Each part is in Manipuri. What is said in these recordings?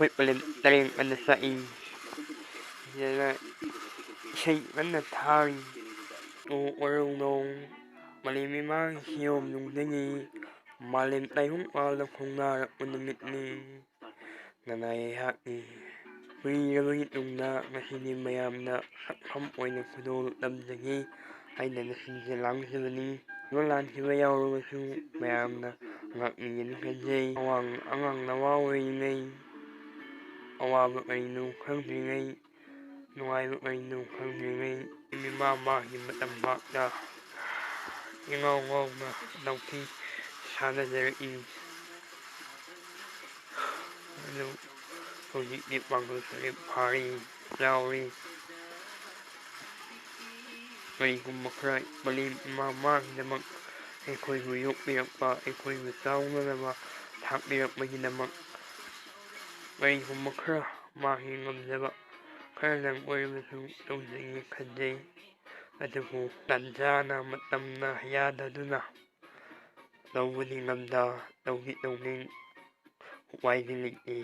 ꯑꯩꯈꯣꯏ ꯄꯂꯦꯝ ꯇꯔꯦꯡ ꯀꯟꯅ ꯁꯛꯏ ꯁꯤꯗꯅ ꯏꯁꯩ ꯀꯟꯅ ꯊꯥꯔꯤ ꯑꯣꯔꯧ ꯅꯣꯡ ꯃꯥꯂꯦꯝ ꯏꯃꯥꯒꯤ ꯁꯤꯌꯣꯝ ꯅꯨꯡꯗꯒꯤ ꯃꯥꯂꯦꯝ ꯇꯥꯏꯕꯪ ꯄꯥꯜꯗ ꯈꯣꯡꯅꯥꯔꯛꯄ ꯅꯨꯃꯤꯠꯅꯤ ꯅꯅꯥꯏ ꯑꯩꯍꯥꯛꯅꯤ ꯀꯨꯏꯔꯕꯒꯤ ꯇꯨꯡꯗ ꯉꯁꯤꯗꯤ ꯃꯌꯥꯝꯅ ꯁꯛꯐꯝ ꯑꯣꯏꯅ ꯈꯨꯗꯣꯜ ꯇꯝꯖꯒꯦ ꯍꯥꯏꯅ ꯉꯁꯤꯁꯦ ꯂꯥꯡꯖꯕꯅꯤ ꯂꯥꯟꯈꯤꯕ ꯌꯥꯎꯔꯕꯁꯨ ꯃꯌꯥꯝꯅ ꯉꯥꯛꯅꯤꯡꯒꯅꯤ ꯈꯟꯖꯩ ꯑꯉꯥꯡ ꯅꯋꯥ ꯑꯣꯏꯔꯤꯉꯩ ꯑꯋꯥꯕ ꯀꯔꯤꯅꯣ ꯈꯪꯗ꯭ꯔꯤꯉꯩ ꯅꯨꯡꯉꯥꯏꯕ ꯀꯔꯤꯅꯣ ꯈꯪꯗ꯭ꯔꯤꯉꯩ ꯏꯃꯥ ꯃꯥꯒꯤ ꯃꯇꯝ ꯉꯥꯛꯇ ꯏꯉꯥꯎ ꯉꯥꯎꯅ ꯅꯥꯎꯊꯤ ꯁꯥꯟꯅꯖꯔꯛꯏ ꯑꯗꯨ ꯍꯧꯖꯤꯛꯇꯤ ꯄꯥꯡꯒꯜ ꯁꯔꯦꯞ ꯐꯥꯔꯤ ꯌꯥꯎꯔꯤ ꯀꯔꯤꯒꯨꯝꯕ ꯈꯔ ꯃꯥꯂꯦꯝ ꯏꯃꯥ ꯃꯥꯒꯤꯗꯃꯛ ꯑꯩꯈꯣꯏꯕꯨ ꯌꯣꯛꯄꯤꯔꯛꯄ ꯑꯩꯈꯣꯏꯕꯨ ꯆꯥꯎꯅꯅꯕ ꯊꯥꯛꯄꯤꯔꯛꯄꯒꯤꯗꯃꯛ ꯀꯔꯤꯒꯨꯝꯕ ꯈꯔ ꯃꯥꯒꯤ ꯉꯝꯖꯕ ꯈꯔꯗꯪ ꯑꯣꯏꯔꯕꯁꯨ ꯇꯧꯖꯒꯦ ꯈꯟꯖꯩ ꯑꯗꯨꯕꯨ ꯇꯟꯖꯥꯅ ꯃꯇꯝꯅ ꯌꯥꯗꯗꯨꯅ ꯇꯧꯕꯗꯤ ꯉꯝꯗ ꯇꯧꯗꯤ ꯇꯧꯅꯤꯡ ꯎꯄꯥꯏꯗꯤ ꯂꯩꯇꯦ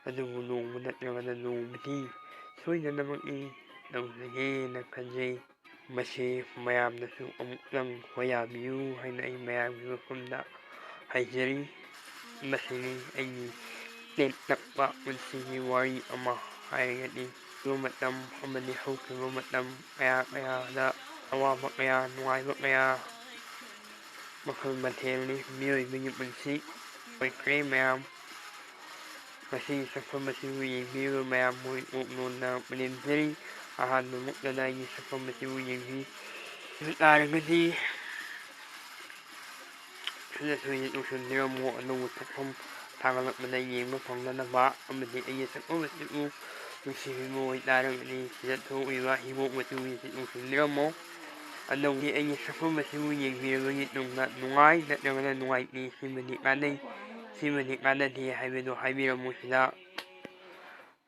ꯑꯗꯨꯕꯨ ꯅꯣꯡꯃ ꯅꯠꯇ꯭ꯔꯒꯅ ꯅꯣꯡꯃꯗꯤ ꯁꯣꯏꯗꯅꯃꯛꯀꯤ ꯇꯧꯖꯒꯦꯅ ꯈꯟꯖꯩ ꯃꯁꯤ ꯃꯌꯥꯝꯅꯁꯨ ꯑꯃꯨꯛꯇꯪ ꯍꯣꯌꯥꯕꯤꯌꯨ ꯍꯥꯏꯅ ꯑꯩ ꯃꯌꯥꯝꯒꯤ ꯃꯐꯝꯗ ꯍꯥꯏꯖꯔꯤ ꯃꯁꯤꯅꯤ ꯑꯩꯒꯤ ꯇꯦꯟꯇꯛꯄ ꯄꯨꯟꯁꯤꯒꯤ ꯋꯥꯔꯤ ꯑꯃ ꯍꯥꯏꯔꯒꯗꯤ ꯃꯇꯝ ꯑꯃꯗꯤ ꯍꯧꯈꯤꯕ ꯃꯇꯝ ꯀꯌꯥꯗ ꯑꯋꯥꯕ ꯀꯌꯥ ꯅꯨꯡꯉꯥꯏꯕ ꯀꯌꯥ ꯃꯈꯜ ꯃꯊꯦꯜꯅꯤ ꯃꯤꯑꯣꯏꯕꯒꯤ ꯄꯨꯟꯁꯤ ꯑꯣꯏꯈ꯭ꯔꯦ ꯃꯌꯥꯝ ꯉꯁꯤꯒꯤ ꯁꯛꯐꯝ ꯑꯁꯤꯕꯨ ꯌꯦꯡꯕꯤꯔꯤꯕ ꯃꯌꯥꯝ ꯃꯣꯏ ꯅꯣꯟꯅ ꯄꯨꯅꯦꯝꯖꯔꯤ ꯑꯍꯥꯟꯕ ꯃꯛꯇꯗ ꯑꯩꯒꯤ ꯁꯛꯐꯝ ꯑꯁꯤꯕꯨ ꯌꯦꯡꯕꯤ ꯇꯥꯔꯒꯗꯤ ꯁꯤꯗꯁꯨ ꯌꯦꯡꯁꯤꯟꯕꯤꯔꯝꯃꯨ ꯑꯅꯧꯕ ꯁꯛꯐꯝ ꯊꯥꯒꯠꯂꯛꯄꯗ ꯌꯦꯡꯕ ꯐꯪꯅꯅꯕ ꯑꯃꯗꯤ ꯑꯩꯒꯤ ꯁꯛꯐꯝ ꯑꯁꯤꯕꯨ ꯅꯨꯡꯁꯤꯕꯤꯕ ꯑꯣꯏꯇꯥꯔꯒꯗꯤ ꯁꯤꯗ ꯊꯣꯛꯂꯤꯕ ꯍꯤꯒꯣꯛ ꯃꯆꯨꯒꯤꯁꯤ ꯌꯦꯡꯁꯤꯟꯕꯤꯔꯝꯃꯨ ꯑꯅꯧꯕꯤ ꯑꯩꯒꯤ ꯁꯛꯐꯝ ꯑꯁꯤꯕꯨ ꯌꯦꯡꯕꯤꯔꯕꯒꯤ ꯇꯨꯡꯗ ꯅꯨꯡꯉꯥꯏ ꯅꯠꯇ꯭ꯔꯒꯅ ꯅꯨꯡꯉꯥꯏꯇꯦ ꯁꯤꯃꯗꯤ ꯀꯥꯟꯅꯩ ꯁꯤꯃꯗꯤ ꯀꯥꯟꯅꯗꯦ ꯍꯥꯏꯕꯗꯨ ꯍꯥꯏꯕꯤꯔꯝꯃꯨ ꯁꯤꯗ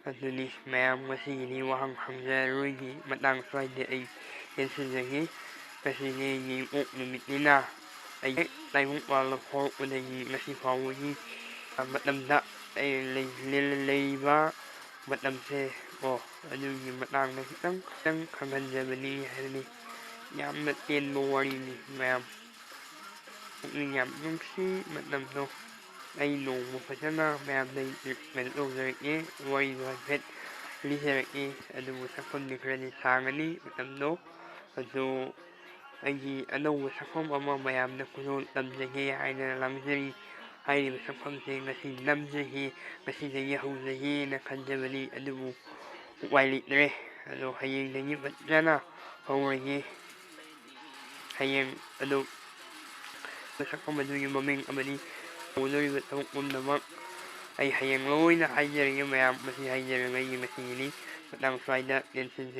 ꯑꯗꯨꯅꯤ ꯃꯌꯥꯝ ꯉꯁꯤꯒꯤꯗꯤ ꯋꯥꯍꯪ ꯍꯪꯖꯔꯔꯣꯏꯒꯤ ꯃꯇꯥꯡ ꯁ꯭ꯋꯥꯏꯗ ꯑꯩ ꯇꯦꯟꯁꯤꯟꯖꯈꯤ ꯉꯁꯤꯗꯤ ꯌꯦꯡꯉꯣꯛ ꯅꯨꯃꯤꯠꯅꯤꯅ ꯑꯩ ꯍꯦꯛ ꯇꯥꯏꯕꯪ ꯄꯥꯜꯕ ꯐꯥꯎꯔꯛꯄꯗꯒꯤ ꯉꯁꯤ ꯐꯥꯎꯕꯒꯤ ꯃꯇꯝꯗ ꯂꯩꯔꯤꯕ ꯃꯇꯝꯁꯦ ꯑꯗꯨꯒꯤ ꯃꯇꯥꯡꯗ ꯈꯤꯇꯪ ꯈꯪꯍꯟꯖꯕꯅꯤ ꯍꯥꯏꯕꯅꯤ ꯌꯥꯝꯅ ꯇꯦꯟꯕ ꯋꯥꯔꯤꯅꯤ ꯃꯌꯥꯝ ꯄꯨꯛꯅꯤꯡ ꯌꯥꯝ ꯅꯨꯡꯁꯤ ꯃꯇꯝꯗꯣ ꯑꯩ ꯅꯣꯡꯃ ꯐꯖꯅ ꯃꯌꯥꯝꯗ ꯀꯩꯅꯣ ꯇꯧꯖꯔꯛꯑꯦ ꯋꯥꯔꯤꯗꯣ ꯍꯥꯏꯐꯦꯠ ꯂꯤꯖꯔꯛꯑꯦ ꯑꯗꯨꯕꯨ ꯁꯛꯐꯝꯗꯤ ꯈꯔꯗꯤ ꯁꯥꯡꯒꯅꯤ ꯃꯇꯝꯗꯣ ꯑꯗꯨ ꯑꯩꯒꯤ ꯑꯅꯧꯕ ꯁꯛꯐꯝ ꯑꯃ ꯃꯌꯥꯝꯅ ꯈꯨꯗꯣꯜ ꯇꯝꯖꯒꯦ ꯍꯥꯏꯅ ꯂꯥꯡꯖꯔꯤ ꯍꯥꯏꯔꯤꯕ ꯁꯛꯐꯝꯁꯦ ꯉꯁꯤ ꯅꯝꯖꯒꯦ ꯉꯁꯤꯗꯒꯤ ꯍꯧꯖꯒꯦꯅ ꯈꯟꯖꯕꯅꯤ ꯑꯗꯨꯕꯨ ꯎꯄꯥꯏ ꯂꯩꯇ꯭ꯔꯦ ꯑꯗꯣ ꯍꯌꯦꯡꯗꯒꯤ ꯐꯖꯅ ꯍꯧꯔꯒꯦ ꯍꯌꯦꯡ ꯑꯗꯨ ꯁꯛꯐꯝ ꯑꯗꯨꯒꯤ ꯃꯃꯤꯡ ꯑꯃꯗꯤ ꯇꯧꯗꯧꯔꯤꯕ ꯊꯕꯛ ꯄꯨꯝꯅꯃꯛ ꯑꯩ ꯍꯌꯦꯡ ꯂꯣꯏꯅ ꯍꯥꯏꯖꯔꯒꯦ ꯃꯌꯥꯝ ꯃꯁꯤ ꯍꯥꯏꯖꯔꯒ ꯑꯩꯒꯤ ꯃꯁꯤꯒꯤꯅꯤ ꯃꯇꯥꯡ ꯁ꯭ꯋꯥꯏꯗ ꯇꯦꯟꯁꯤꯟꯖꯒꯦ